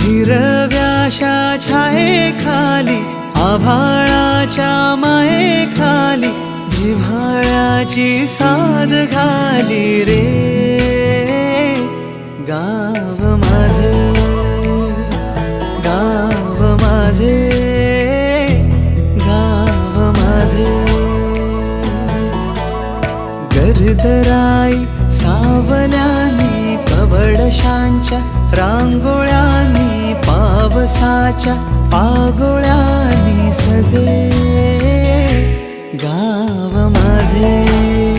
हिरव्याशा छायेखाली आभाळाच्या मायेखाली जिव्हाळ्याची साद घाली रे गाव माझे, गाव माझे, गाव माझे. गर्दराई सावल्यानी कवडशांच्या रांगोळ्यांनी पावसाच्या पागोळ्यांनी सजे गाव माझे.